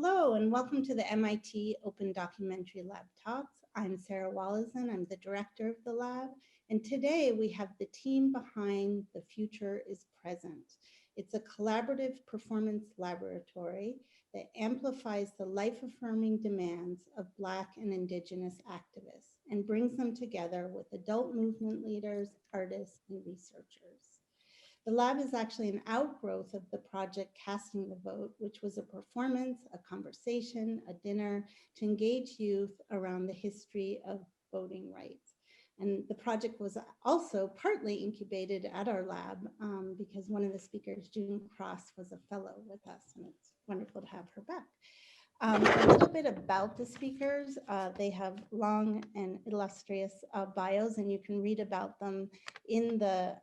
Hello and welcome to the MIT Open Documentary Lab Talks. I'm Sarah Wallison, I'm the director of the lab, and today we have the team behind The Future is Present. It's a collaborative performance laboratory that amplifies the life-affirming demands of Black and Indigenous activists and brings them together with adult movement leaders, artists, and researchers. The lab is actually an outgrowth of the project Casting the Vote, which was a performance, a conversation, a dinner to engage youth around the history of voting rights. And the project was also partly incubated at our lab because one of the speakers, June Cross, was a fellow with us, and it's wonderful to have her back. A little bit about the speakers. They have long and illustrious bios, and you can read about them in the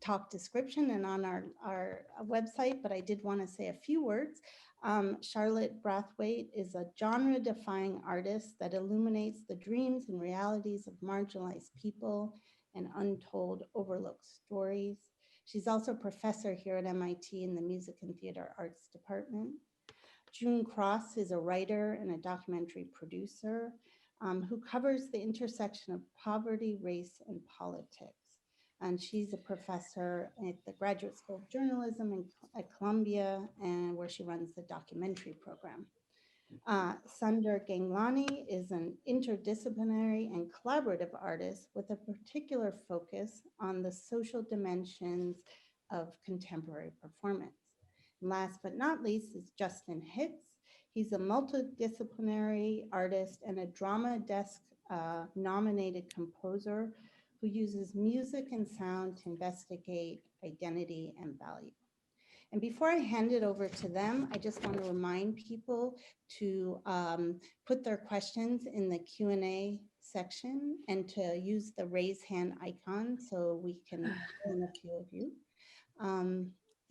talk description and on our website, but I did want to say a few words. Charlotte Brathwaite is a genre-defying artist that illuminates the dreams and realities of marginalized people and untold, overlooked stories. She's also a professor here at MIT in the Music and Theater Arts Department. June Cross is a writer and a documentary producer who covers the intersection of poverty, race, and politics. And she's a professor at the Graduate School of Journalism at Columbia, and where she runs the documentary program. Sundar Ganglani is an interdisciplinary and collaborative artist with a particular focus on the social dimensions of contemporary performance. Last but not least is Justin Hitz. He's a multidisciplinary artist and a Drama Desk nominated composer who uses music and sound to investigate identity and value. And before I hand it over to them, I just want to remind people to put their questions in the Q&A section and to use the raise hand icon so we can call in a few of you.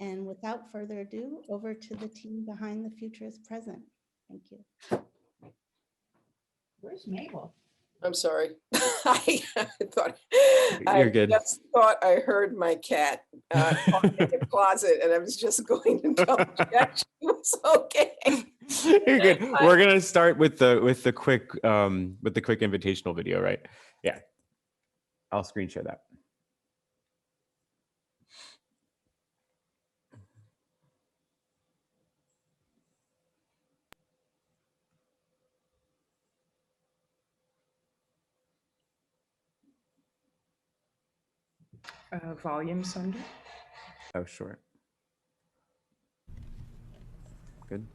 And without further ado, over to the team behind The Future is Present. Thank you. Where's Mabel? I'm sorry. I thought You're good. just thought I heard my cat in the closet, and I was just going to double check she was okay. You're good. We're gonna start with the quick invitational video, right? Yeah. I'll screen share that. Volume, Sundar? Oh, sure. Good.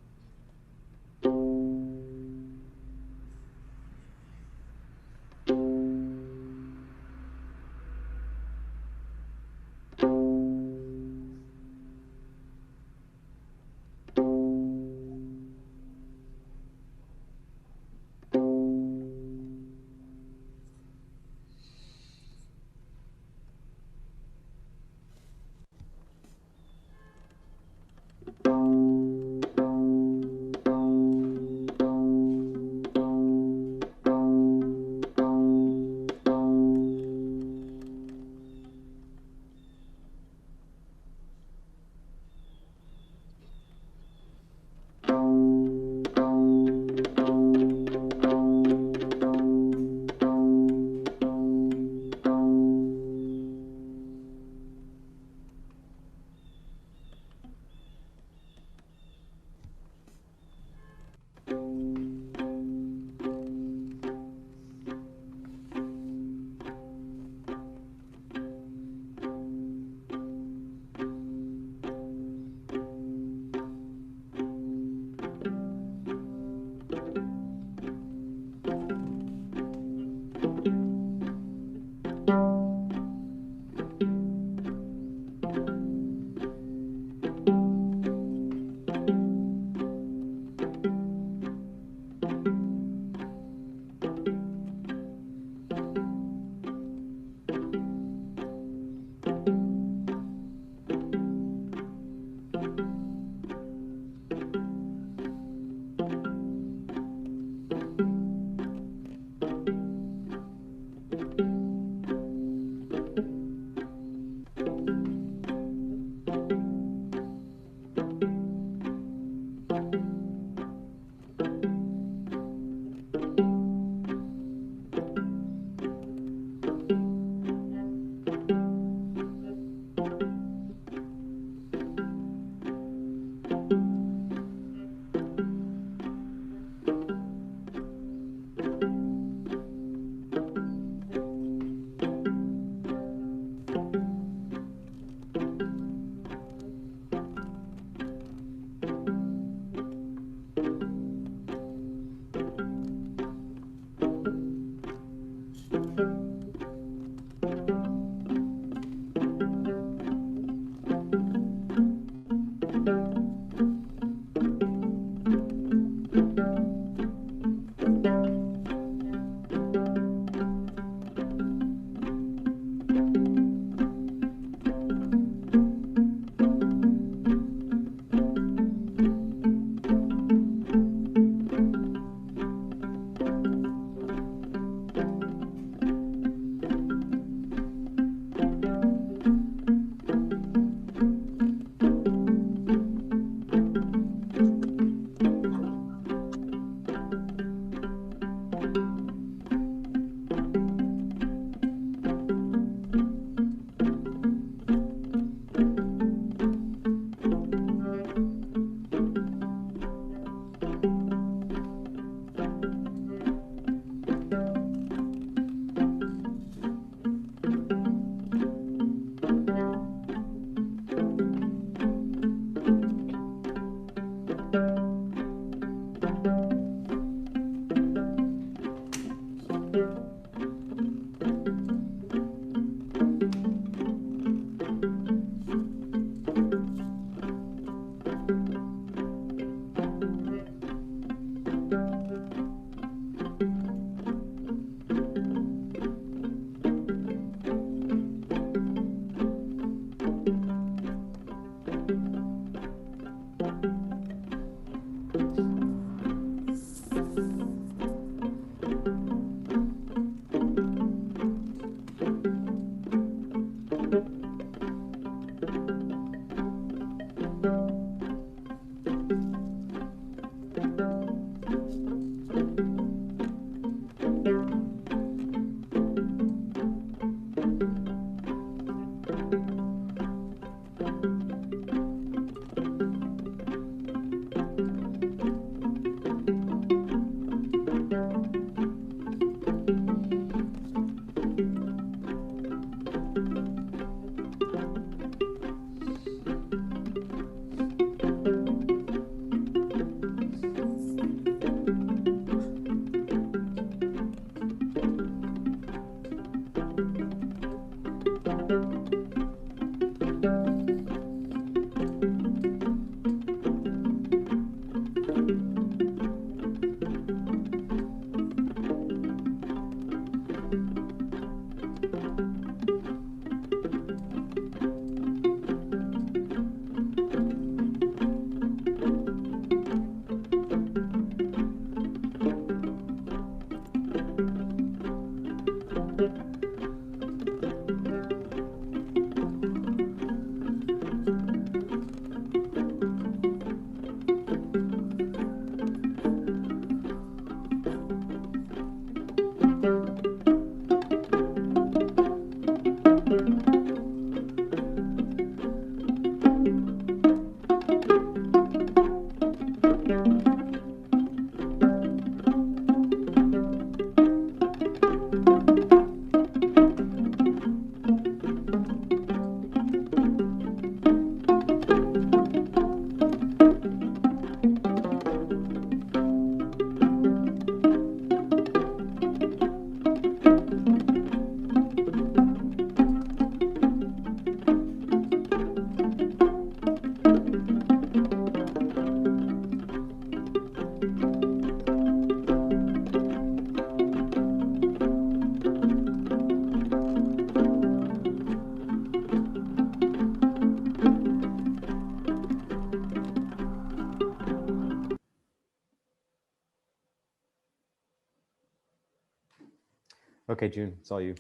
Okay, June, it's all you.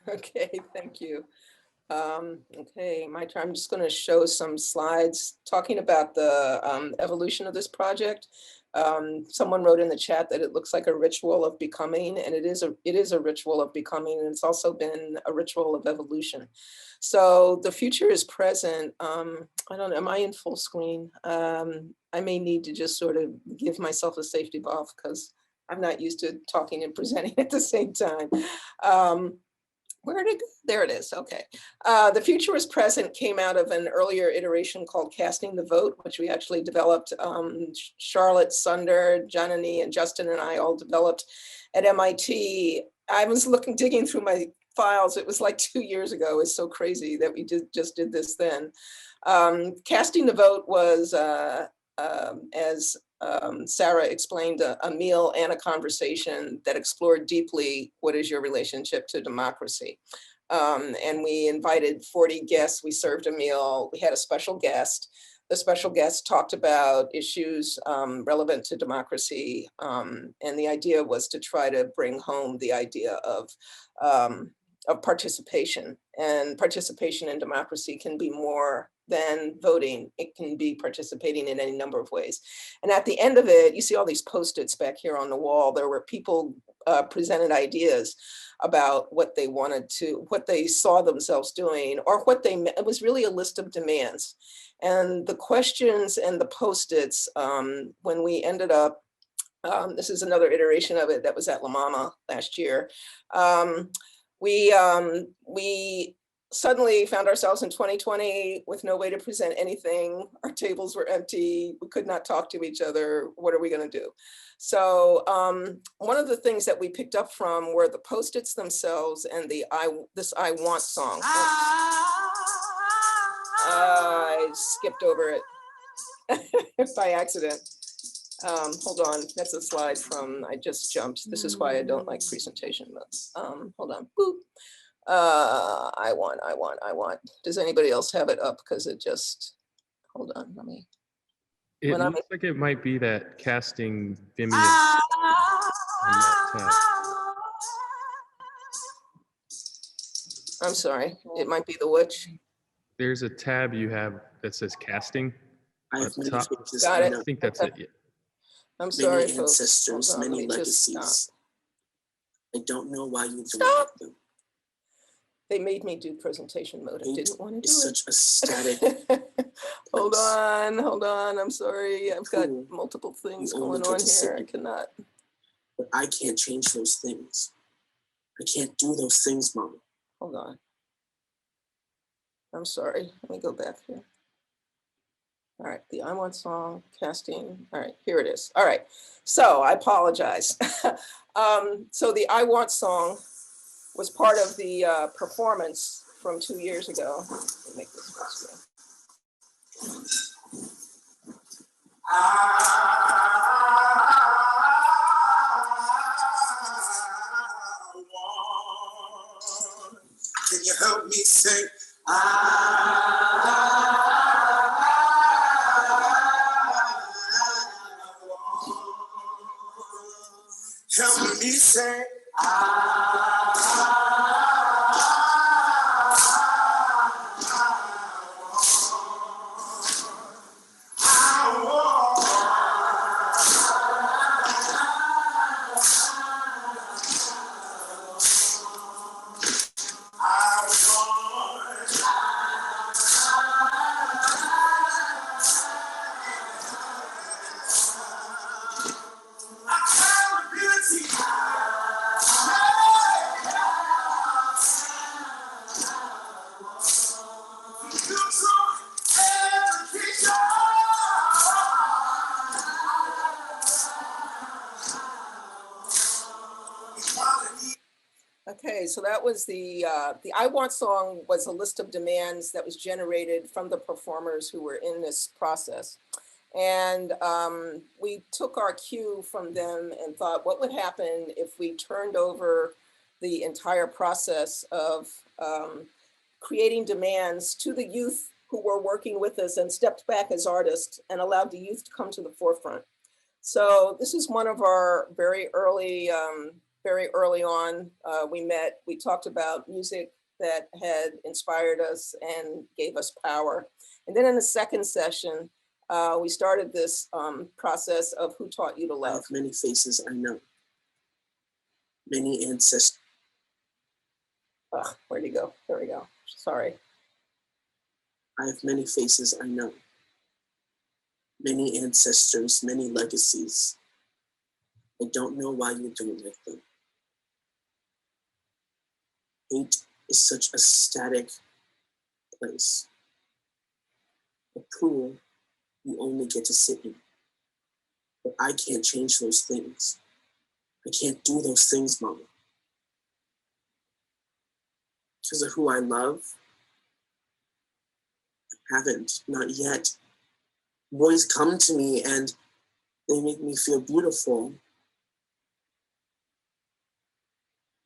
Okay, thank you. Okay, my turn. I'm just going to show some slides talking about the evolution of this project. Someone wrote in the chat that it looks like a ritual of becoming, and it is a ritual of becoming, and it's also been a ritual of evolution. So the future is present. I don't know, am I in full screen? I may need to just sort of give myself a safety valve because I'm not used to talking and presenting at the same time. Where did it go? There it is. Okay. The Future is Present came out of an earlier iteration called Casting the Vote, which we actually developed. Charlotte, Sunder, Janani, and Justin and I all developed at MIT. I was digging through my files. It was like 2 years ago. It's so crazy that we just did this then. Casting the Vote was, as Sarah explained a meal and a conversation that explored deeply what is your relationship to democracy. And we invited 40 guests. We served a meal. We had a special guest. The special guest talked about issues relevant to democracy. And the idea was to try to bring home the idea of participation. And participation in democracy can be more than voting. It can be participating in any number of ways. And at the end of it, you see all these Post-its back here on the wall. There were people presented ideas about what they wanted to, what they saw themselves doing, or what they, it was really a list of demands. And the questions and the Post-its, when we ended up, this is another iteration of it that was at La Mama last year. We suddenly found ourselves in 2020 with no way to present anything. Our tables were empty. We could not talk to each other. What are we going to do? So one of the things that we picked up from were the Post-its themselves and this I Want song. I skipped over it by accident. Hold on, that's a slide from, I just jumped. This is why I don't like presentation mode. Hold on, boop. I want. Does anybody else have it up? Because it just, hold on, let me. It when I'm- looks like it might be that casting Vimeo. on that tab. I'm sorry, it might be the which. There's a tab you have that says casting. I have Up many top. faces Got I it. know, I think that's it. Yeah. I'm sorry, many folks. ancestors, Hold on, let many me just stop. legacies. I don't know why you don't Stop. like them. They made me do presentation mode. I Hate didn't want to do is it. such a static. Hold place. hold on. I'm sorry. I've got Cool. multiple things You only going get on to sit here. I in- cannot. But I can't change those things. I can't do those things, Mama. Hold on. I'm sorry. Let me go back here. All right, the I Want song, casting. All right, here it is. All right, so I apologize. So the I Want song was part of the performance from 2 years ago. Let me make this faster. Can you help me sing? Help me sing. Okay, so that was the I Want song was a list of demands that was generated from the performers who were in this process. And we took our cue from them and thought, what would happen if we turned over the entire process of creating demands to the youth who were working with us and stepped back as artists and allowed the youth to come to the forefront. So this is one of our very early on, we met, we talked about music that had inspired us and gave us power. And then in the second session, we started this process of Who Taught You to I Love. have many faces I know. Many ancestors. Where'd he go? There we go. Sorry. I have many faces I know. Many ancestors, many legacies. I don't know why you don't like them. Hate is such a static place. A pool you only get to sit in. But I can't change those things. I can't do those things, Mama. Because of who I love, I haven't, not yet. Boys come to me and They make me feel beautiful.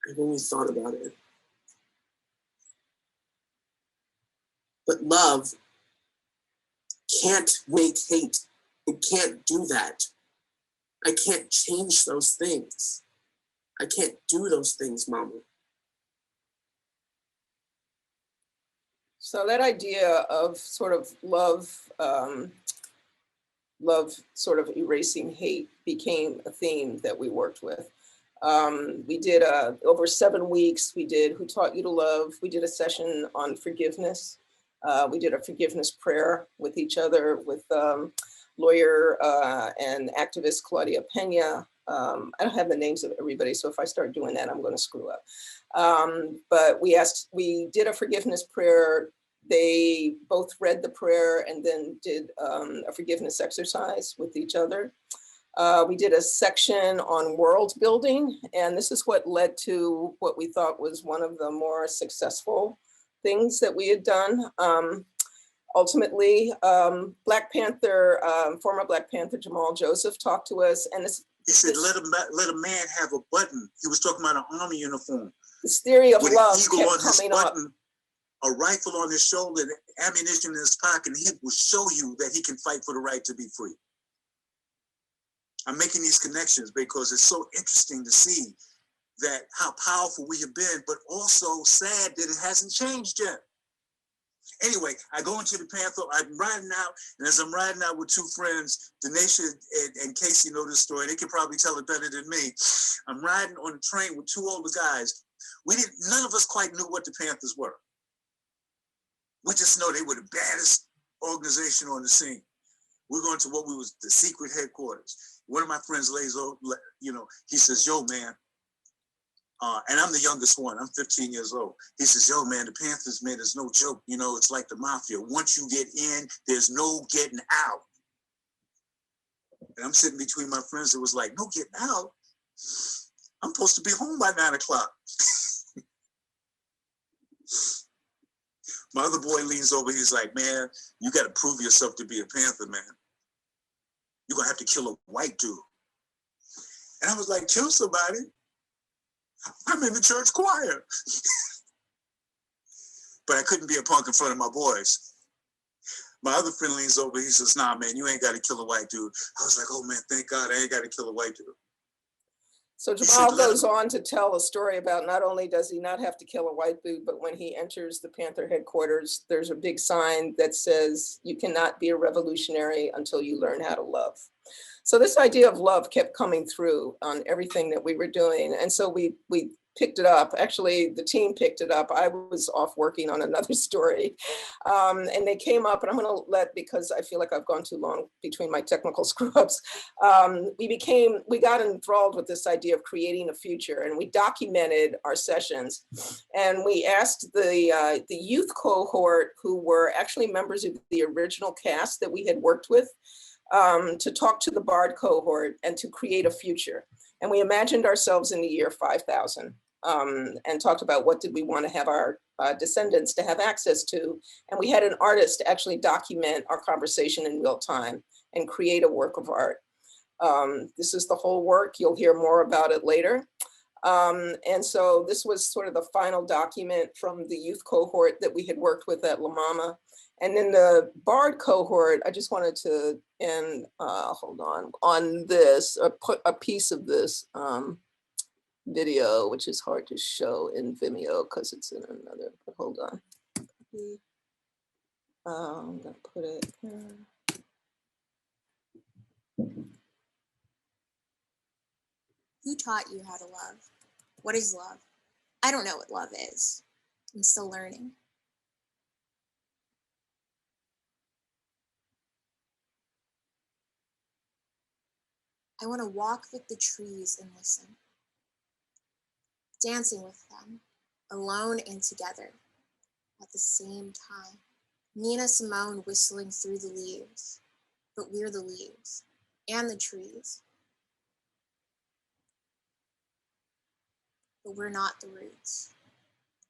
I've only thought about it. But love can't make hate. It can't do that. I can't change those things. I can't do those things, Mama. So that idea of sort of love, love sort of erasing hate became a theme that we worked with. We did over 7 weeks, we did Who Taught You to Love? We did a session on forgiveness. We did a forgiveness prayer with each other with lawyer and activist Claudia Pena. I don't have the names of everybody, so if I start doing that, I'm going to screw up. But we did a forgiveness prayer. They both read the prayer and then did a forgiveness exercise with each other. We did a section on world building, and this is what led to what we thought was one of the more successful things that we had done. Ultimately, Black Panther, former Black Panther Jamal Joseph talked to us, and he said, let a man have a button. He was talking about an army uniform. This theory of with love an eagle kept on his coming up. button, a rifle on his shoulder, and ammunition in his pocket, and he will show you that he can fight for the right to be free. I'm making these connections because it's so interesting to see that how powerful we have been, but also sad that it hasn't changed yet. Anyway, I go into the Panther, I'm riding out, and as I'm riding out with 2 friends, Denisha and Casey know this story, they can probably tell it better than me. I'm riding on the train with 2 older guys. None of us quite knew what the Panthers were. We just know they were the baddest organization on the scene. We're going to what was the secret headquarters. One of my friends lays over, he says, yo, man, and I'm the youngest one, I'm 15 years old. He says, yo, man, the Panthers, man, there's no joke. It's like the mafia. Once you get in, there's no getting out. And I'm sitting between my friends. It was like, no getting out? I'm supposed to be home by 9 o'clock. My other boy leans over, he's like, man, you got to prove yourself to be a Panther, man. You're going to have to kill a white dude. And I was like, kill somebody? I'm in the church choir. But I couldn't be a punk in front of my boys. My other friend leans over, he says, nah, man, you ain't got to kill a white dude. I was like, oh, man, thank God I ain't got to kill a white dude. So Jamal goes on to tell a story about not only does he not have to kill a white dude, but when he enters the Panther headquarters, there's a big sign that says, you cannot be a revolutionary until you learn how to love. So this idea of love kept coming through on everything that we were doing. And so we picked it up. Actually, the team picked it up. I was off working on another story. And they came up, and I'm going to because I feel like I've gone too long between my technical screw-ups. We got enthralled with this idea of creating a future, and we documented our sessions. And we asked the youth cohort, who were actually members of the original cast that we had worked with, to talk to the BARD cohort and to create a future. And we imagined ourselves in the year 5000 and talked about what did we want to have our descendants to have access to. And we had an artist actually document our conversation in real time and create a work of art. This is the whole work. You'll hear more about it later. And so this was sort of the final document from the youth cohort that we had worked with at La Mama. And then the BARD cohort, I just wanted to end, hold on this, put a piece of this video, which is hard to show in Vimeo because it's in another, but hold on. I'm gonna put it here. Who taught you how to love? What is love? I don't know what love is. I'm still learning. I want to walk with the trees and listen. Dancing with them, alone and together, at the same time. Nina Simone whistling through the leaves, but we're the leaves and the trees. But we're not the roots.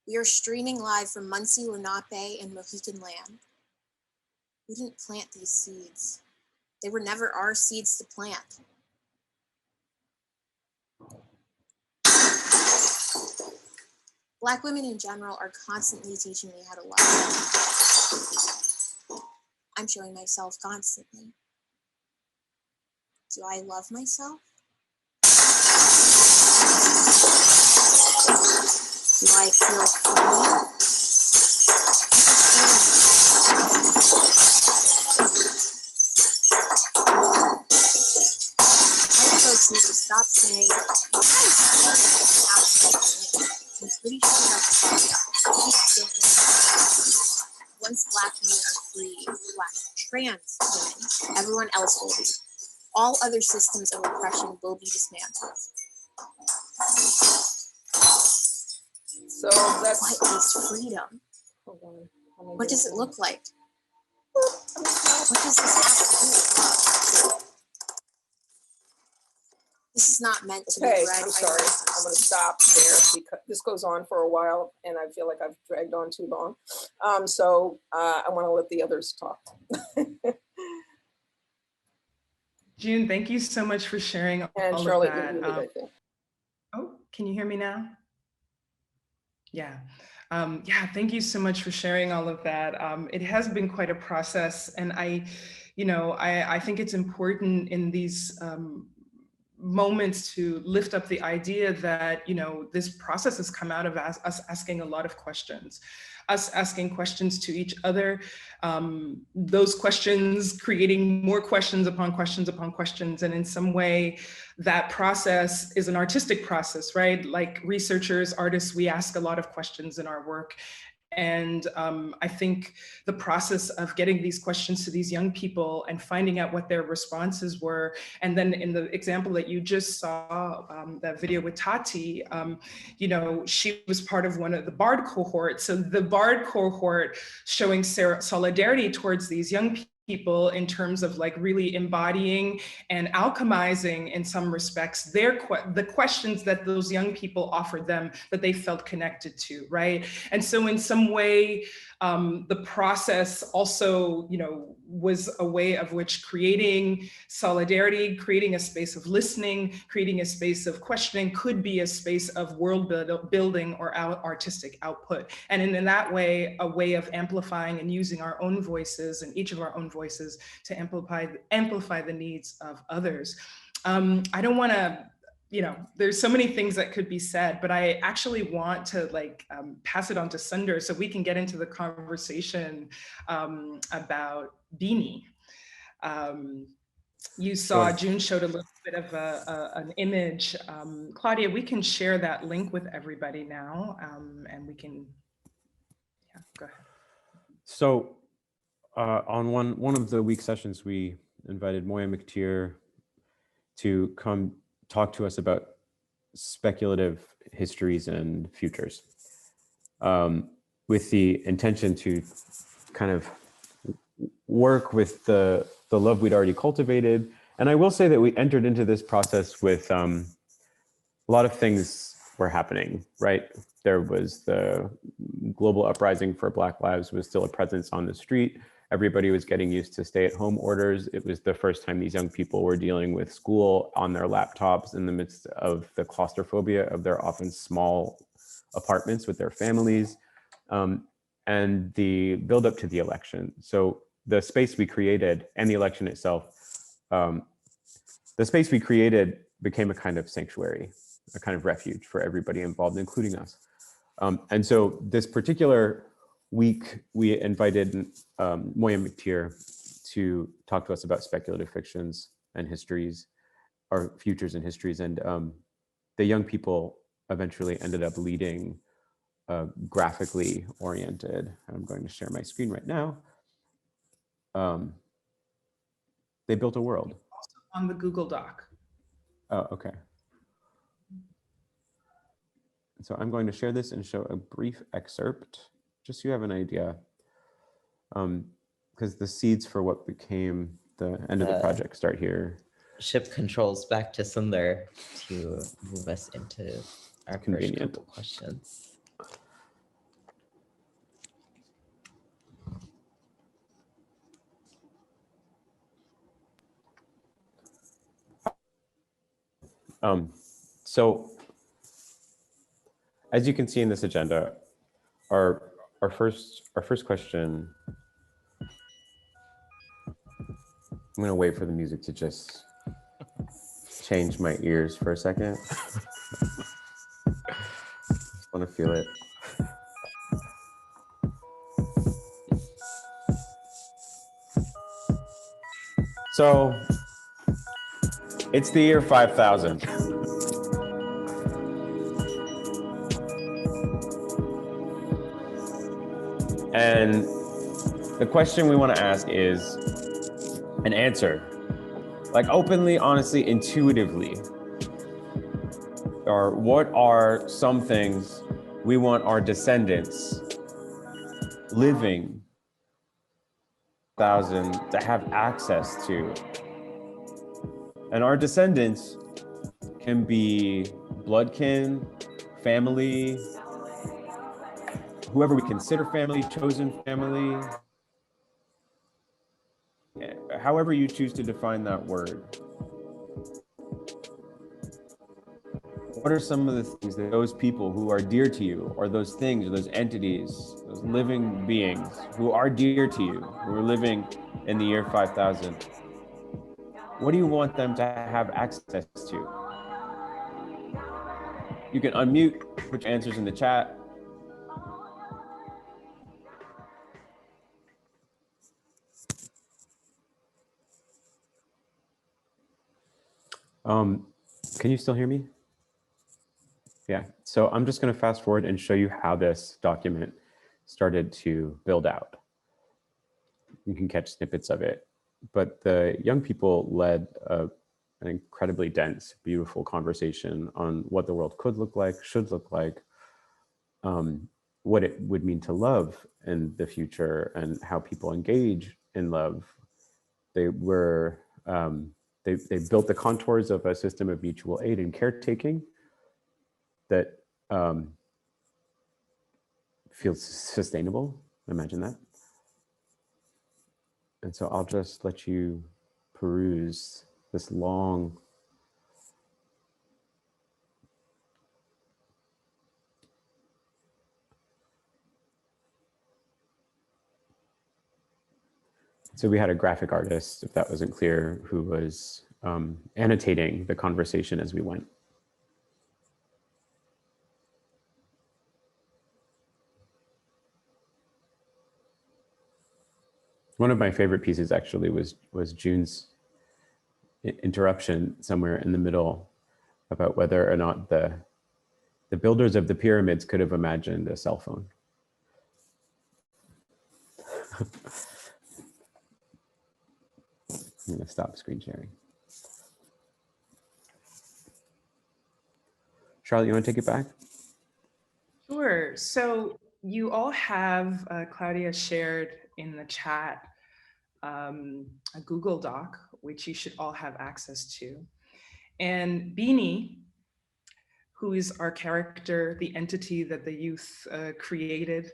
We are streaming live from Muncie, Lenape, and Mohican land. We didn't plant these seeds. They were never our seeds to plant. Black women in general are constantly teaching me how to love. I'm showing myself constantly. Do I love myself? Do I feel free? Folks need to stop saying, I'm pretty sure that's once Black women are free, Black trans women, everyone else will be. All other systems of oppression will be dismantled. So that's. What is freedom? Hold on, What does it look like? What does this have to do with love? This is not meant to Okay, be read. I'm sorry. I'm going to stop there because this goes on for a while and I feel like I've dragged on too long. So I want to let the others talk. June, thank you so much for sharing And all Charlotte, of you're that. muted, I think. Oh, can you hear me now? Yeah. Yeah, thank you so much for sharing all of that. It has been quite a process, and I think it's important in these moments to lift up the idea that, this process has come out of us asking a lot of questions, us asking questions to each other, those questions creating more questions upon questions upon questions. And in some way, that process is an artistic process, right? Like researchers, artists, we ask a lot of questions in our work. And I think the process of getting these questions to these young people and finding out what their responses were, and then in the example that you just saw, that video with Tati, she was part of one of the BARD cohort. So the BARD cohort showing solidarity towards these young people in terms of like really embodying and alchemizing in some respects the questions that those young people offered them that they felt connected to, right? And so in some way, the process also, was a way of which creating solidarity, creating a space of listening, creating a space of questioning could be a space of world building or artistic output. And in that way, a way of amplifying and using our own voices and each of our own voices to amplify the needs of others. I don't want to, there's so many things that could be said, but I actually want to pass it on to Sunder so we can get into the conversation about Beanie. You saw, June showed a little bit of an image. Claudia, we can share that link with everybody now, and we can, yeah, go ahead. So on one of the week sessions, we invited Moya McTeer to come talk to us about speculative histories and futures, with the intention to kind of work with the love we'd already cultivated. And I will say that we entered into this process with a lot of things were happening, right? There was the global uprising for Black Lives was still a presence on the street. Everybody was getting used to stay-at-home orders. It was the first time these young people were dealing with school on their laptops in the midst of the claustrophobia of their often small apartments with their families, and the build-up to the election. So the space we created and the election itself, the space we created became a kind of sanctuary, a kind of refuge for everybody involved, including us. And so this particular week, we invited Moya McTeer to talk to us about speculative fictions and histories, or futures and histories. And the young people eventually ended up leading graphically oriented. I'm going to share my screen right now. They built a world. Also on the Google Doc. Oh, okay. So I'm going to share this and show a brief excerpt, just so you have an idea. Because the seeds for what became the end of the project start here. Ship controls back to Sundar to move us into our first couple questions. So as you can see in this agenda, our first question, I'm gonna wait for the music to just change my ears for a second. Just wanna feel it. So it's the year 5000. And the question we want to ask is an answer, like openly, honestly, intuitively. Or what are some things we want our descendants living 1,000 to have access to? And our descendants can be bloodkin, family, whoever we consider family, chosen family, however you choose to define that word. What are some of the things that those people who are dear to you, or those things, or those entities, those living beings who are dear to you, who are living in the year 5000, what do you want them to have access to? You can unmute, put your answers in the chat. Can you still hear me? Yeah, so I'm just going to fast forward and show you how this document started to build out. You can catch snippets of it, but the young people led an incredibly dense, beautiful conversation on what the world could look like, should look like, what it would mean to love in the future, and how people engage in love. They were they built the contours of a system of mutual aid and caretaking that feels sustainable. Imagine that. And so I'll just let you peruse this long So we had a graphic artist, if that wasn't clear, who was annotating the conversation as we went. One of my favorite pieces actually was June's interruption somewhere in the middle about whether or not the builders of the pyramids could have imagined a cell phone. I'm going to stop screen sharing. Charlotte, you want to take it back? Sure. So you all have, Claudia shared in the chat, a Google Doc, which you should all have access to. And Beanie, who is our character, the entity that the youth created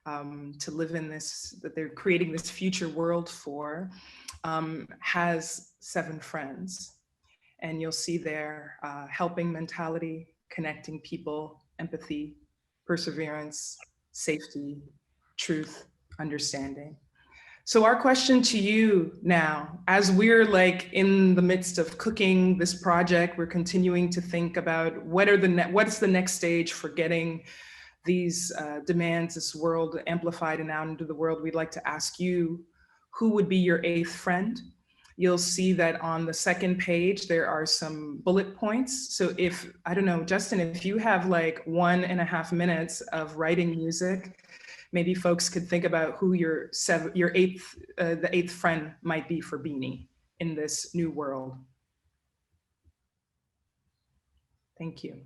to live in this, that they're creating this future world for, has 7 friends. And you'll see there helping mentality, connecting people, empathy, perseverance, safety, truth, understanding. So our question to you now, as we're like in the midst of cooking this project, we're continuing to think about what's the next stage for getting these demands, this world amplified and out into the world. We'd like to ask you, who would be your 8th friend? You'll see that on the 2nd page, there are some bullet points. So if, I don't know, Justin, if you have like 1.5 minutes of writing music, maybe folks could think about who your 8th friend might be for Beanie in this new world. Thank you.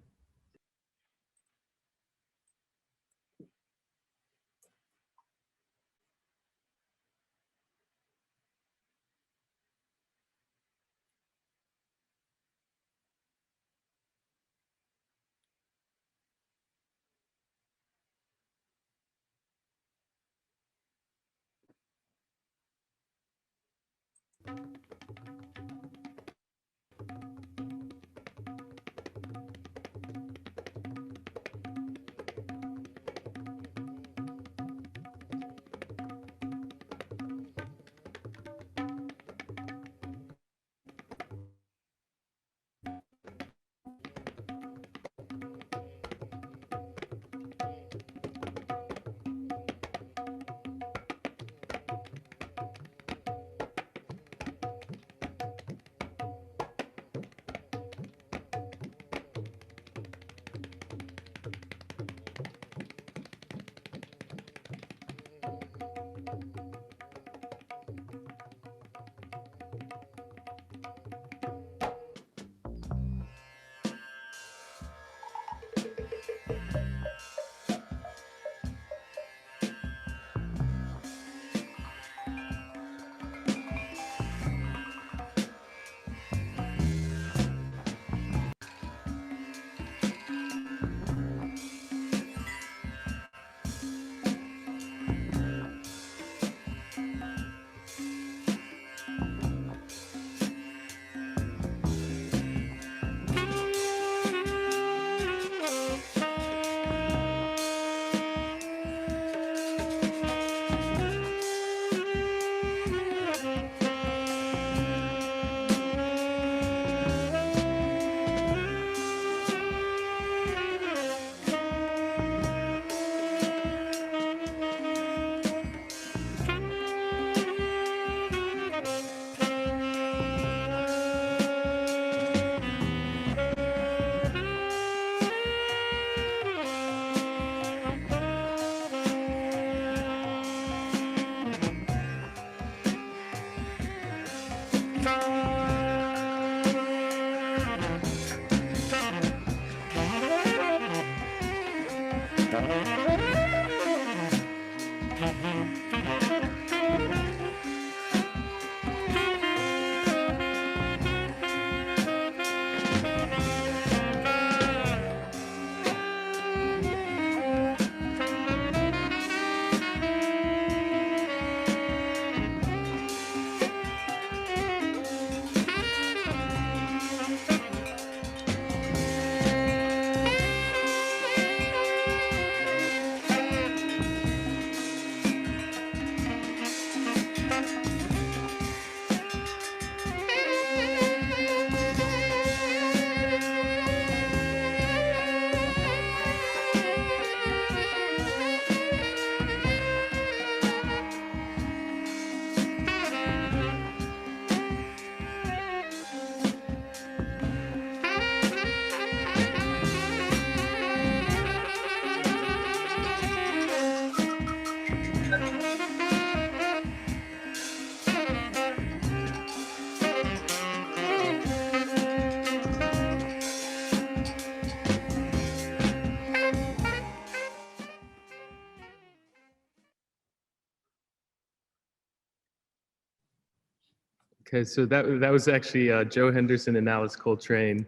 Okay, so that was actually Joe Henderson and Alice Coltrane,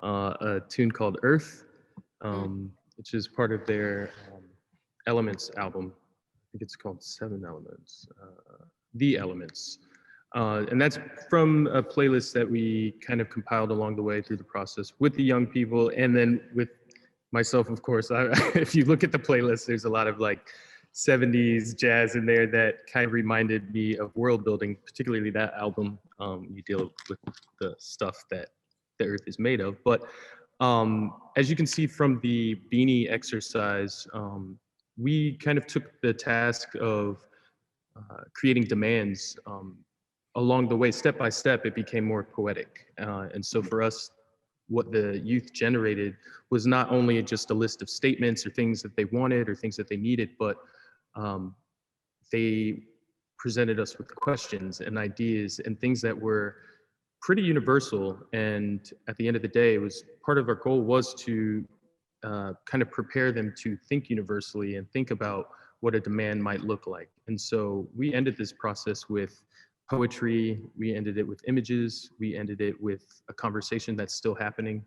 a tune called Earth, which is part of their Elements album. I think it's called Seven Elements, The Elements. And that's from a playlist that we kind of compiled along the way through the process with the young people, and then with myself, of course. If you look at the playlist, there's a lot of like 70s jazz in there that kind of reminded me of world building, particularly that album. You deal with the stuff that the earth is made of. But as you can see from the beanie exercise, we kind of took the task of creating demands along the way. Step by step, it became more poetic. And so for us, what the youth generated was not only just a list of statements or things that they wanted or things that they needed, but they presented us with questions and ideas and things that were pretty universal. And at the end of the day, it was part of our goal was to kind of prepare them to think universally and think about what a demand might look like. And so we ended this process with poetry, we ended it with images, we ended it with a conversation that's still happening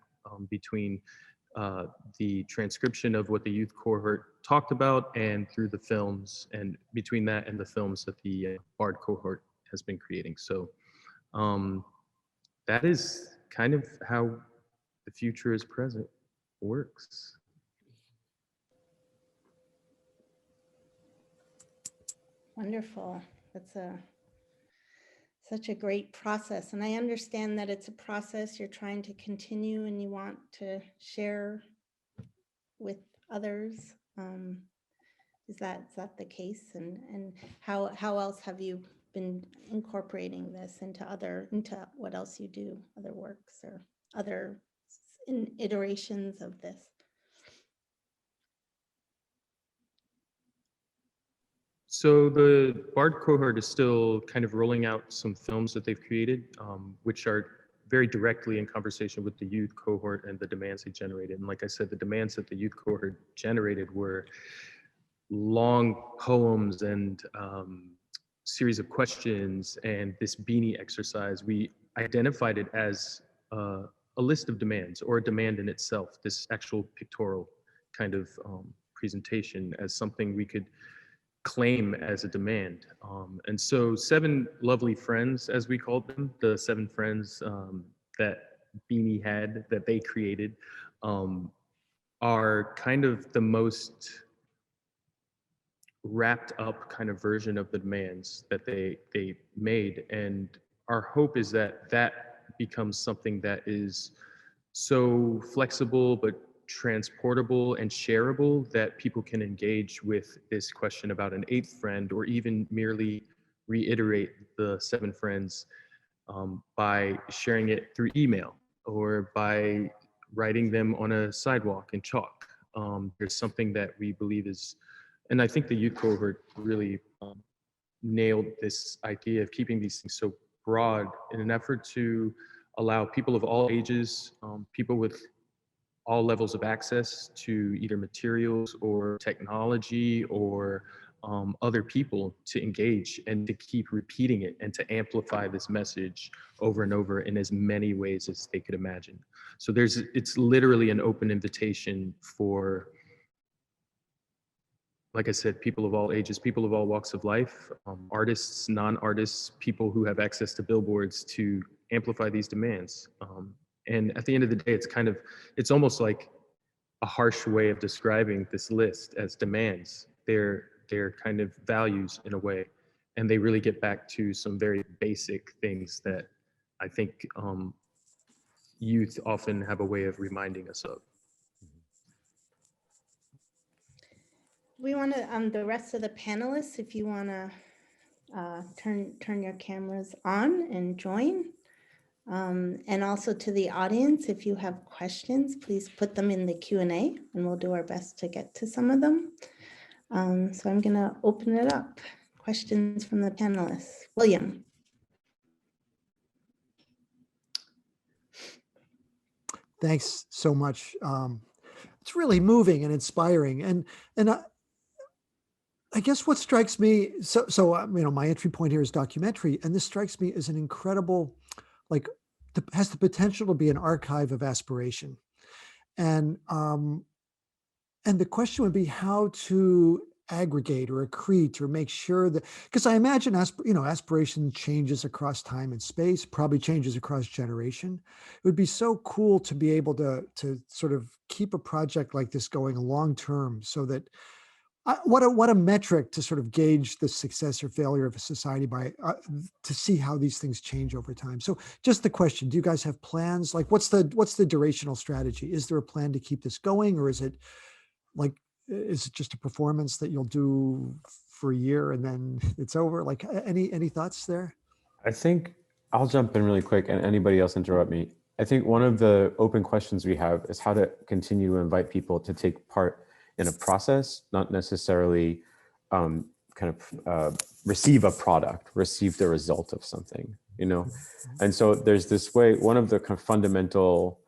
between the transcription of what the youth cohort talked about and through the films, and between that and the films that the BARD cohort has been creating. So that is kind of how the future is present works. Wonderful. That's such a great process. And I understand that it's a process you're trying to continue and you want to share with others. Is that the case? And how else have you been incorporating this into what else you do, other works or other iterations of this? So the BARD cohort is still kind of rolling out some films that they've created, which are very directly in conversation with the youth cohort and the demands they generated. And like I said, the demands that the youth cohort generated were long poems and series of questions, and this beanie exercise. We identified it as a list of demands or a demand in itself, this actual pictorial kind of presentation as something we could claim as a demand. And so 7 lovely friends, as we called them, the 7 friends that Beanie had, that they created, are kind of the most wrapped up kind of version of the demands that they made. And our hope is that that becomes something that is so flexible but transportable and shareable that people can engage with this question about an 8th friend, or even merely reiterate the 7 friends by sharing it through email or by writing them on a sidewalk in chalk. There's something that we believe is, and I think the youth cohort really nailed this idea of keeping these things so broad in an effort to allow people of all ages, people with all levels of access to either materials or technology or other people to engage and to keep repeating it and to amplify this message over and over in as many ways as they could imagine. So it's literally an open invitation for, like I said, people of all ages, people of all walks of life, artists, non-artists, people who have access to billboards to amplify these demands. And at the end of the day, it's almost like a harsh way of describing this list as demands. They're kind of values in a way, and they really get back to some very basic things that I think youth often have a way of reminding us of. We want to, the rest of the panelists, if you want to turn your cameras on and join. And also to the audience, if you have questions, please put them in the Q&A and we'll do our best to get to some of them. So I'm going to open it up. Questions from the panelists. William. Thanks so much. It's really moving and inspiring. And I guess what strikes me, my entry point here is documentary, and this strikes me as an incredible, has the potential to be an archive of aspiration. And the question would be how to aggregate or accrete or make sure that, because I imagine aspiration changes across time and space, probably changes across generation. It would be so cool to be able to sort of keep a project like this going long term, so that what a metric to sort of gauge the success or failure of a society by to see how these things change over time. So just the question, do you guys have plans? Like what's the durational strategy? Is there a plan to keep this going, or is it just a performance that you'll do for a year and then it's over? Like any thoughts there? I think I'll jump in really quick and anybody else interrupt me. I think one of the open questions we have is how to continue to invite people to take part in a process, not necessarily receive a product, receive the result of something, And so there's this way, one of the kind of fundamental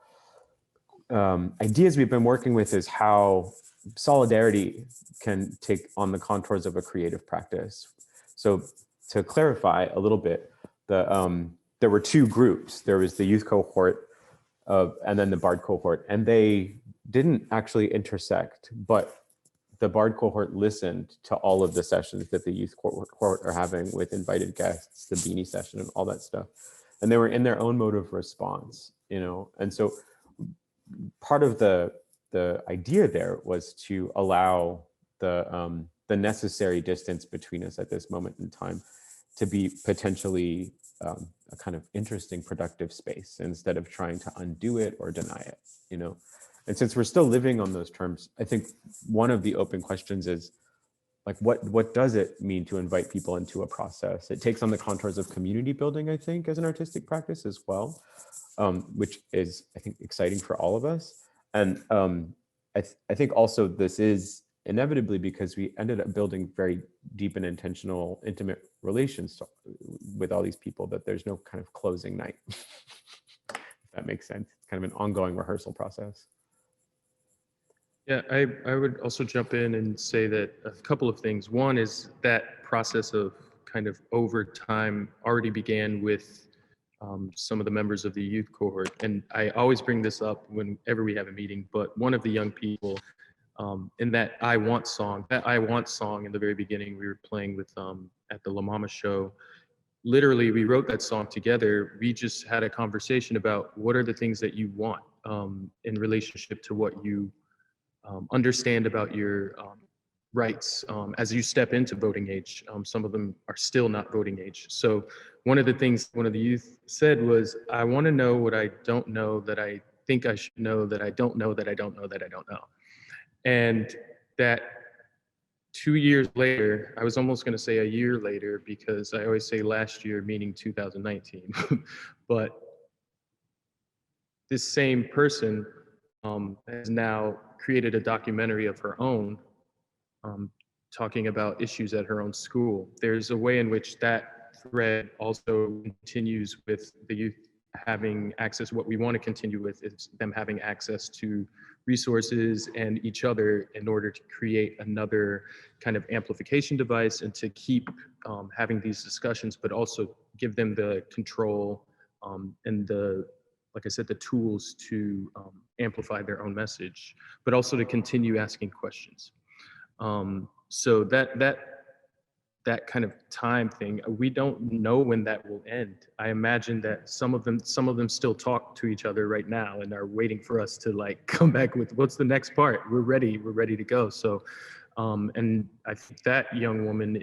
ideas we've been working with is how solidarity can take on the contours of a creative practice. So to clarify a little bit, there were two groups. There was the youth cohort and then the BARD cohort, and they didn't actually intersect, but the BARD cohort listened to all of the sessions that the youth cohort are having with invited guests, the Beanie session and all that stuff. And they were in their own mode of response, And so part of the idea there was to allow the necessary distance between us at this moment in time to be potentially a kind of interesting, productive space instead of trying to undo it or deny it, And since we're still living on those terms, I think one of the open questions is, what does it mean to invite people into a process? It takes on the contours of community building, I think, as an artistic practice as well, which is, I think, exciting for all of us. And I think also this is inevitably because we ended up building very deep and intentional, intimate relations with all these people, that there's no kind of closing night, if that makes sense. It's kind of an ongoing rehearsal process. Yeah, I would also jump in and say that a couple of things. One is that process of kind of over time already began with some of the members of the youth cohort. And I always bring this up whenever we have a meeting, but one of the young people in that I Want song in the very beginning, we were playing with at the La Mama show. Literally, we wrote that song together. We just had a conversation about what are the things that you want in relationship to what you understand about your rights as you step into voting age. Some of them are still not voting age. So one of the things one of the youth said was, I want to know what I don't know that I think I should know that I don't know that I don't know that I don't know. And that 2 years later, I was almost going to say a year later, because I always say last year, meaning 2019. But this same person has now created a documentary of her own, talking about issues at her own school. There's a way in which that thread also continues with the youth having access, what we want to continue with is them having access to resources and each other in order to create another kind of amplification device and to keep having these discussions, but also give them the control and the, like I said, the tools to amplify their own message, but also to continue asking questions. So that kind of time thing, we don't know when that will end. I imagine that some of them still talk to each other right now and are waiting for us to like come back with what's the next part. We're ready to go. So, and I think that young woman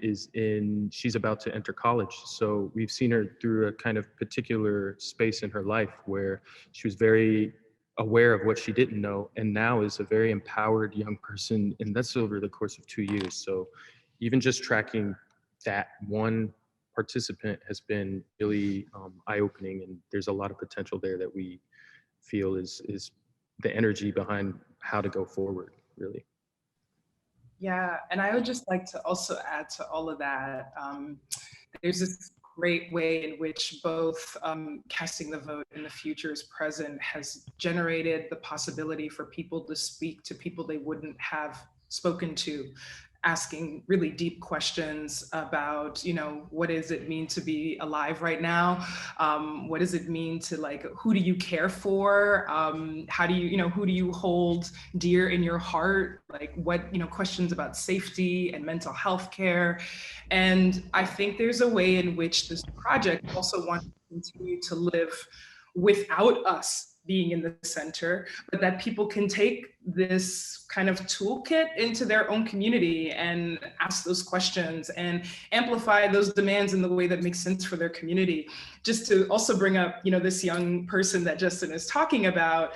she's about to enter college. So we've seen her through a kind of particular space in her life where she was very aware of what she didn't know, and now is a very empowered young person, and that's over the course of 2 years. So even just tracking that one participant has been really eye-opening, and there's a lot of potential there that we feel is the energy behind how to go forward, really. Yeah, and I would just like to also add to all of that, there's this great way in which both Casting the Vote and The Future is Present has generated the possibility for people to speak to people they wouldn't have spoken to, asking really deep questions about, you know, what does it mean to be alive right now? What does it mean to, like, who do you care for? How do you, who do you hold dear in your heart? Like what, questions about safety and mental health care. And I think there's a way in which this project also wants to continue to live without us being in the center, but that people can take this kind of toolkit into their own community and ask those questions and amplify those demands in the way that makes sense for their community. Just to also bring up, this young person that Justin is talking about,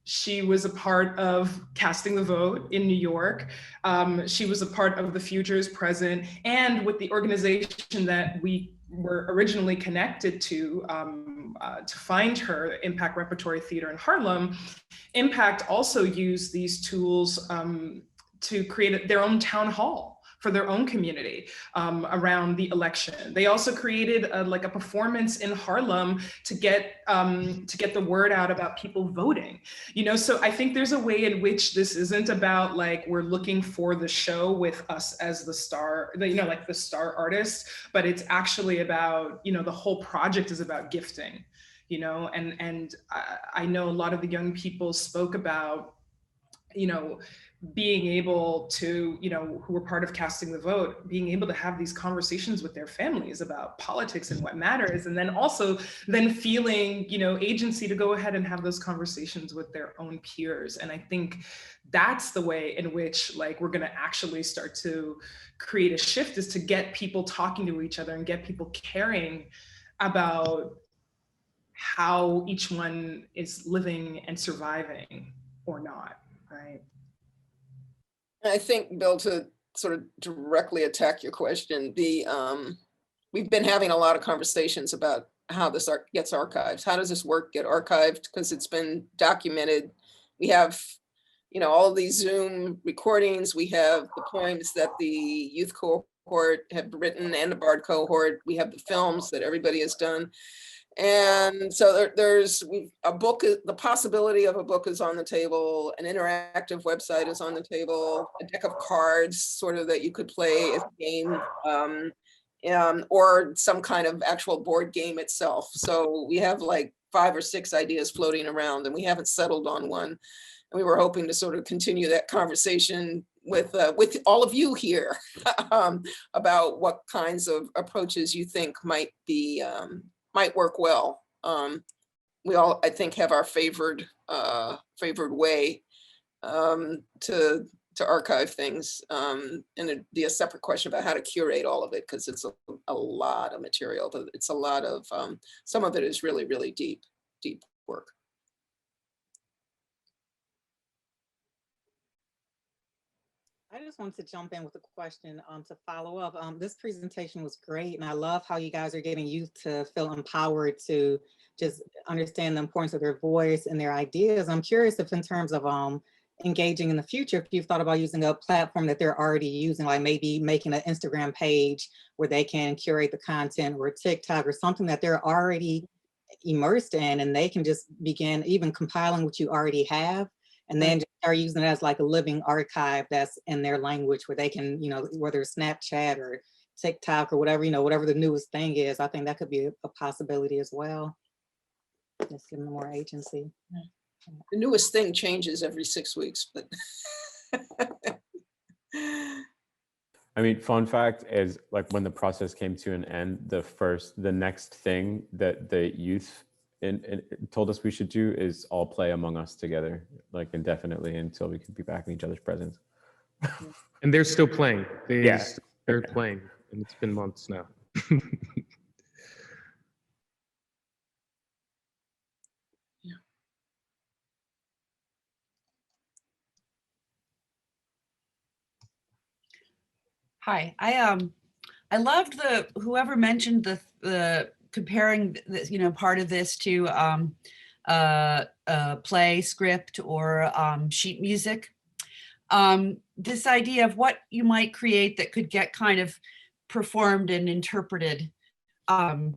she was a part of Casting the Vote in New York. She was a part of The Future is Present, and with the organization that we were originally connected to find her, Impact Repertory Theater in Harlem. Impact also used these tools to create their own town hall for their own community around the election. They also created a performance in Harlem to get the word out about people voting. So I think there's a way in which this isn't about like we're looking for the show with us as the star, like the star artist, but it's actually about, the whole project is about gifting, and I know a lot of the young people spoke about, being able to, who were part of Casting the Vote, being able to have these conversations with their families about politics and what matters, and then also feeling, agency to go ahead and have those conversations with their own peers. And I think that's the way in which we're gonna actually start to create a shift, is to get people talking to each other and get people caring about how each one is living and surviving or not, right? I think, Bill, to sort of directly attack your question, we've been having a lot of conversations about how this gets archived. How does this work get archived? Because it's been documented. We have, all of these Zoom recordings. We have the poems that the youth cohort have written and the Bard cohort. We have the films that everybody has done. And so there's a book, the possibility of a book is on the table, an interactive website is on the table, a deck of cards sort of that you could play as a game, or some kind of actual board game itself. So we have like 5 or 6 ideas floating around, and we haven't settled on one. And we were hoping to sort of continue that conversation with all of you here about what kinds of approaches you think might work well. We all, I think, have our favored way to archive things, and it'd be a separate question about how to curate all of it, because it's a lot of material. But it's a lot of some of it is really, really deep work. I just wanted to jump in with a question to follow up. This presentation was great, and I love how you guys are getting youth to feel empowered to just understand the importance of their voice and their ideas. I'm curious if in terms of engaging in the future, if you've thought about using a platform that they're already using, like maybe making an Instagram page where they can curate the content, or TikTok, or something that they're already immersed in, and they can just begin even compiling what you already have, and then just start using it as like a living archive that's in their language, where they can, whether it's Snapchat or TikTok or whatever, whatever the newest thing is. I think that could be a possibility as well. Just give them more agency. The newest thing changes every 6 weeks, but. I mean, fun fact is, like, when the process came to an end, the next thing that the youth told us we should do is all play Among Us together, like indefinitely, until we can be back in each other's presence. And they're still playing. Yeah. They're playing, and it's been months now. Hi, I loved whoever mentioned the comparing the, part of this to play script or sheet music. This idea of what you might create that could get kind of performed and interpreted, in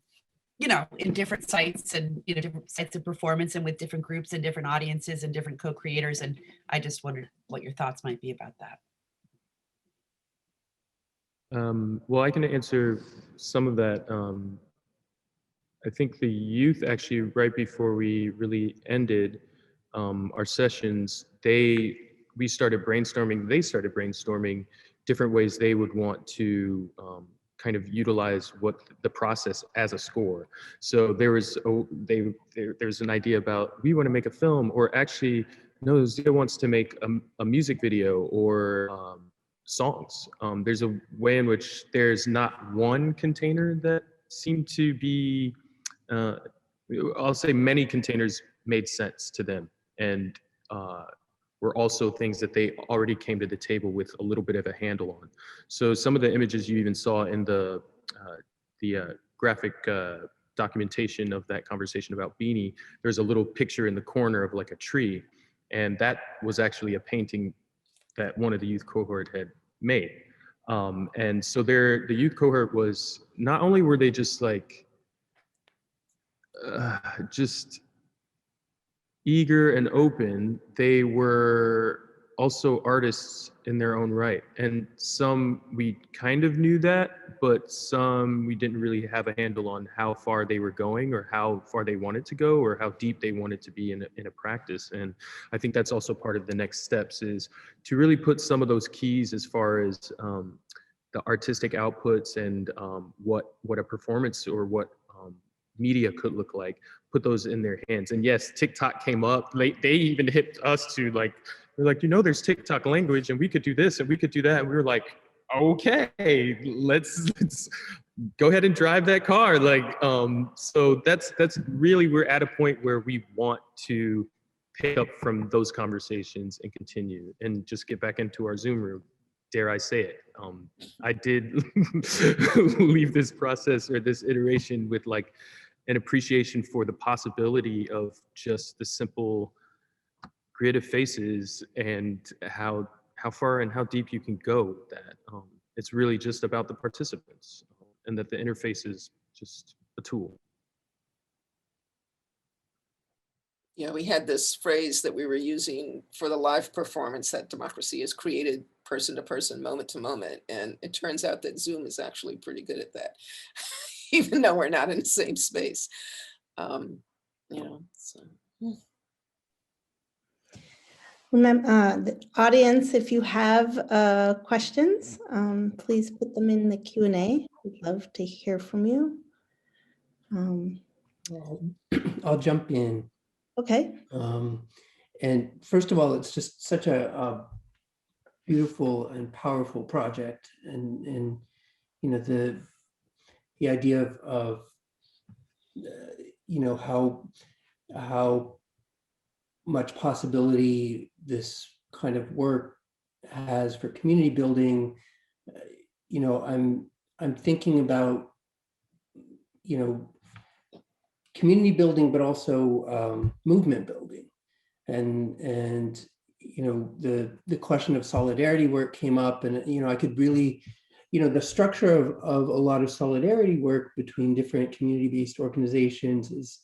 different sites and, different sites of performance and with different groups and different audiences and different co-creators. And I just wondered what your thoughts might be about that. Well, I can answer some of that. I think the youth actually, right before we really ended our sessions, we started brainstorming, they started brainstorming different ways they would want to kind of utilize what the process as a score. So there's an idea about, we want to make a film, or actually, no, Zia wants to make a music video or songs. There's a way in which there's not one container that seemed to be, I'll say many containers made sense to them, and were also things that they already came to the table with a little bit of a handle on. So some of the images you even saw in the graphic documentation of that conversation about Beanie, there's a little picture in the corner of like a tree, and that was actually a painting that one of the youth cohort had made. And so the youth cohort was, not only were they just like, just eager and open, they were also artists in their own right. And some we kind of knew that, but some we didn't really have a handle on how far they were going, or how far they wanted to go, or how deep they wanted to be in a practice. And I think that's also part of the next steps, is to really put some of those keys as far as the artistic outputs and what a performance or what media could look like, put those in their hands. And yes, TikTok came up. They even hit us to like, we're like, there's TikTok language and we could do this and we could do that. And we were like, okay, let's go ahead and drive that car. Like, so that's really, we're at a point where we want to pick up from those conversations and continue and just get back into our Zoom room. Dare I say it? I did leave this process or this iteration with like an appreciation for the possibility of just the simple grid of faces and how far and how deep you can go with that. It's really just about the participants, and that the interface is just a tool. Yeah, we had this phrase that we were using for the live performance, that democracy is created person to person, moment to moment. And it turns out that Zoom is actually pretty good at that, even though we're not in the same space. Remember, the audience, if you have questions, please put them in the Q&A. We'd love to hear from you. I'll jump in. Okay. And first of all, it's just such a beautiful and powerful project, and the idea of how much possibility this kind of work has for community building. I'm thinking about community building, but also movement building, and the question of solidarity work came up, and I could really, the structure of a lot of solidarity work between different community-based organizations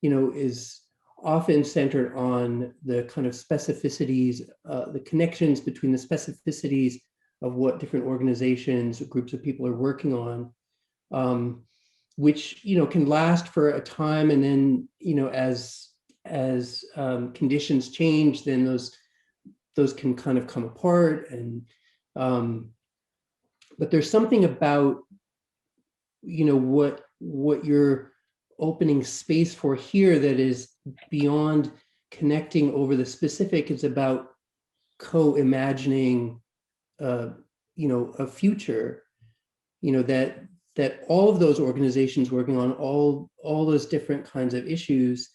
is often centered on the kind of specificities, the connections between the specificities of what different organizations or groups of people are working on, which can last for a time, and then as conditions change, then those can kind of come apart. And but there's something about what you're opening space for here that is beyond connecting over the specific. It's about co-imagining a future that all of those organizations working on all those different kinds of issues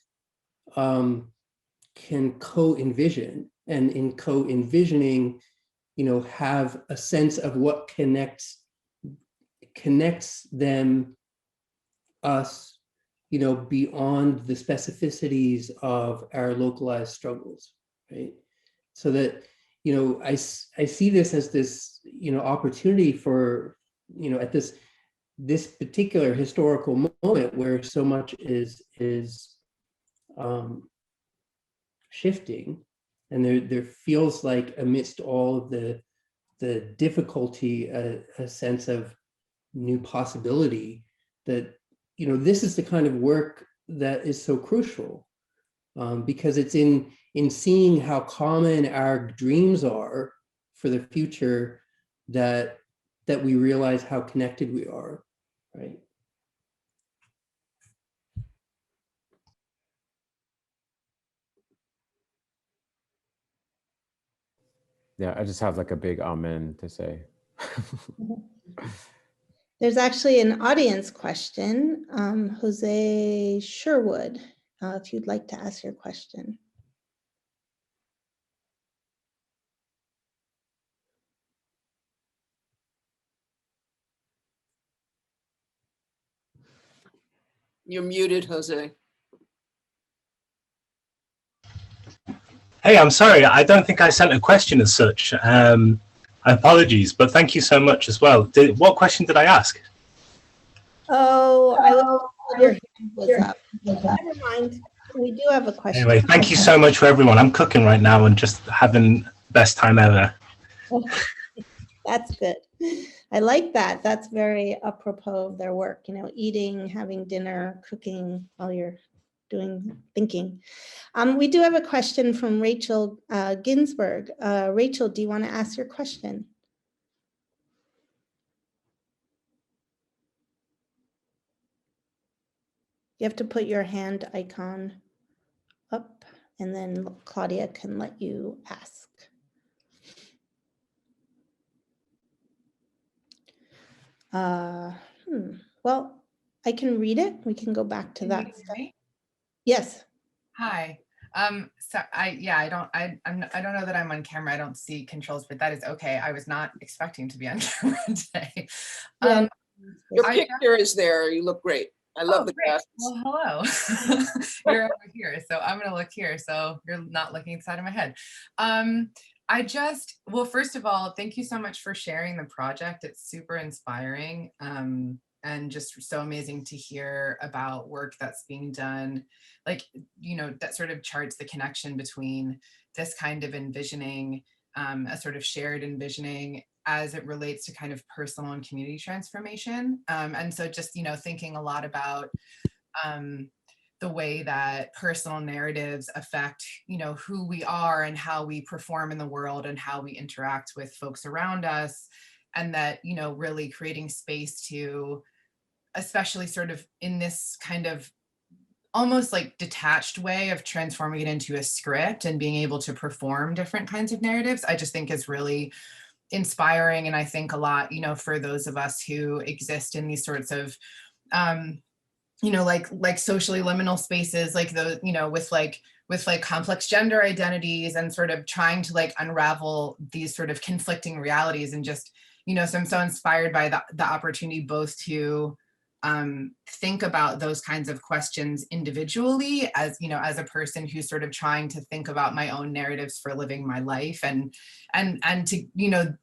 can co-envision, and in co-envisioning have a sense of what connects them, us, beyond the specificities of our localized struggles, right? So that, I see this as this, opportunity for, at this particular historical moment where so much is shifting, and there feels like, amidst all of the difficulty, a sense of new possibility, that this is the kind of work that is so crucial, because it's in seeing how common our dreams are for the future that we realize how connected we are, right? Yeah, I just have like a big amen to say. There's actually an audience question, Jose Sherwood, if you'd like to ask your question. You're muted, Jose. Hey, I'm sorry. I don't think I sent a question as such. Apologies, but thank you so much as well. What question did I ask? Oh, I was your hand was up. Never mind. We do have a question. Anyway, thank you so much for everyone. I'm cooking right now and just having the best time ever. That's good. I like that. That's very apropos of their work, eating, having dinner, cooking while you're thinking. We do have a question from Rachel Ginsburg. Rachel, do you want to ask your question? You have to put your hand icon up, and then Claudia can let you ask. Well, I can read it. We can go back to that. Yes. Hi. So I don't know that I'm on camera. I don't see controls, but that is okay. I was not expecting to be on camera today. Your picture is there. You look great. I love the glasses. Well, hello. You're over here, so I'm gonna look here. So you're not looking inside of my head. Well, first of all, thank you so much for sharing the project. It's super inspiring. And just so amazing to hear about work that's being done, that sort of charts the connection between this kind of envisioning, a sort of shared envisioning as it relates to kind of personal and community transformation. And so just, thinking a lot about the way that personal narratives affect, who we are and how we perform in the world and how we interact with folks around us. And that, really creating space to, especially sort of in this kind of almost like detached way of transforming it into a script and being able to perform different kinds of narratives, I just think is really inspiring. And I think a lot, for those of us who exist in these sorts of, like socially liminal spaces, like the, with complex gender identities and sort of trying to unravel these sort of conflicting realities, and just, so I'm so inspired by the opportunity both to think about those kinds of questions individually as, you know, as a person who's sort of trying to think about my own narratives for living my life, and to, you know,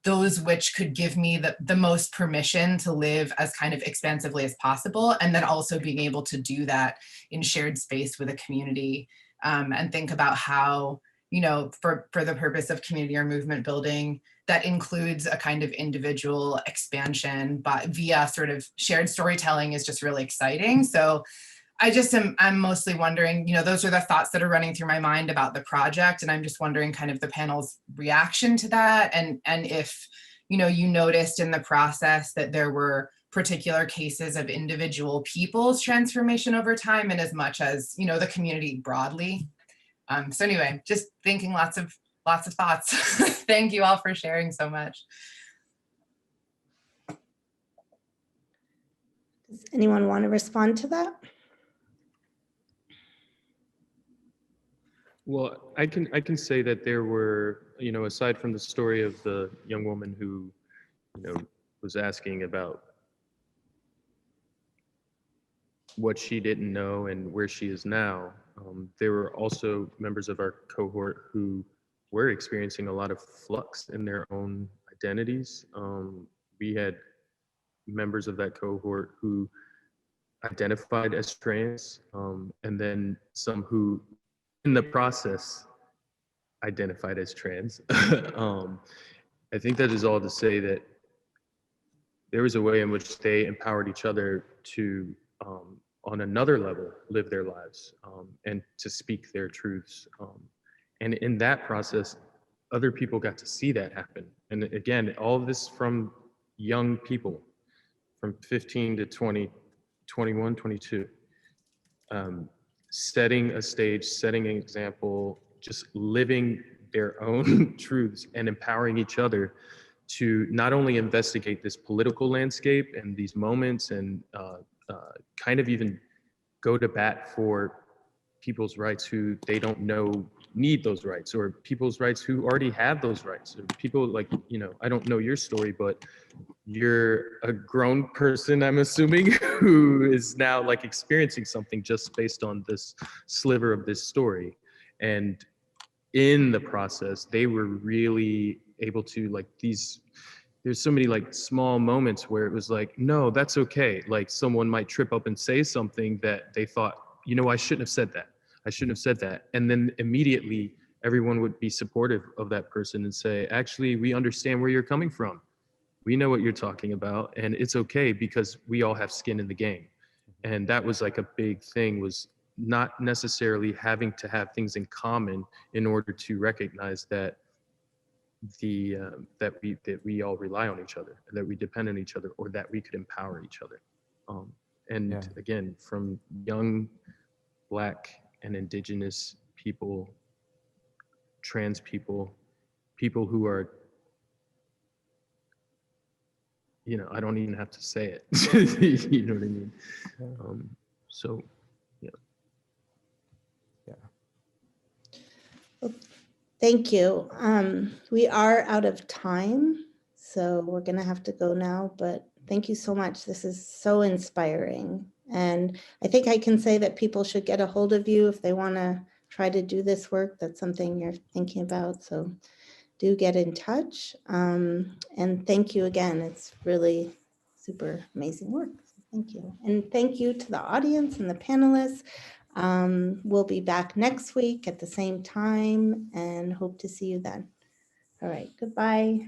those which could give me the most permission to live as kind of expansively as possible, and then also being able to do that in shared space with a community, and think about how, you know, for the purpose of community or movement building, that includes a kind of individual expansion, but via sort of shared storytelling is just really exciting. So I'm mostly wondering, you know, those are the thoughts that are running through my mind about the project. And I'm just wondering kind of the panel's reaction to that. And if, you know, you noticed in the process that there were particular cases of individual people's transformation over time, and as much as, you know, the community broadly. So anyway, just thinking lots of thoughts. Thank you all for sharing so much. Does anyone want to respond to that? Well, I can say that there were, you know, aside from the story of the young woman who, you know, was asking about what she didn't know and where she is now, there were also members of our cohort who were experiencing a lot of flux in their own identities. We had members of that cohort who identified as trans, and then some who, in the process, identified as trans. I think that is all to say that there was a way in which they empowered each other to, on another level, live their lives, and to speak their truths. And in that process, other people got to see that happen. And again, all of this from young people, from 15 to 20, 21, 22. Setting a stage, setting an example, just living their own truths and empowering each other to not only investigate this political landscape and these moments and kind of even go to bat for people's rights who they don't know need those rights, or people's rights who already have those rights, or people like, you know, I don't know your story, but you're a grown person, I'm assuming, who is now like experiencing something just based on this sliver of this story. And in the process, they were really able to, like, there's so many like small moments where it was like, no, that's okay. Like someone might trip up and say something that they thought, you know, I shouldn't have said that. I shouldn't have said that. And then immediately everyone would be supportive of that person and say, actually, we understand where you're coming from. We know what you're talking about, and it's okay because we all have skin in the game. And that was like a big thing, was not necessarily having to have things in common in order to recognize that that we all rely on each other, that we depend on each other, or that we could empower each other. Again, from young Black and Indigenous people, trans people, people who are, you know, I don't even have to say it. You know what I mean? So, yeah. Well, thank you. We are out of time, so we're going to have to go now, but thank you so much. This is so inspiring. And I think I can say that people should get a hold of you if they want to try to do this work. That's something you're thinking about. So do get in touch. And thank you again. It's really super amazing work. So thank you. And thank you to the audience and the panelists. We'll be back next week at the same time and hope to see you then. All right, goodbye.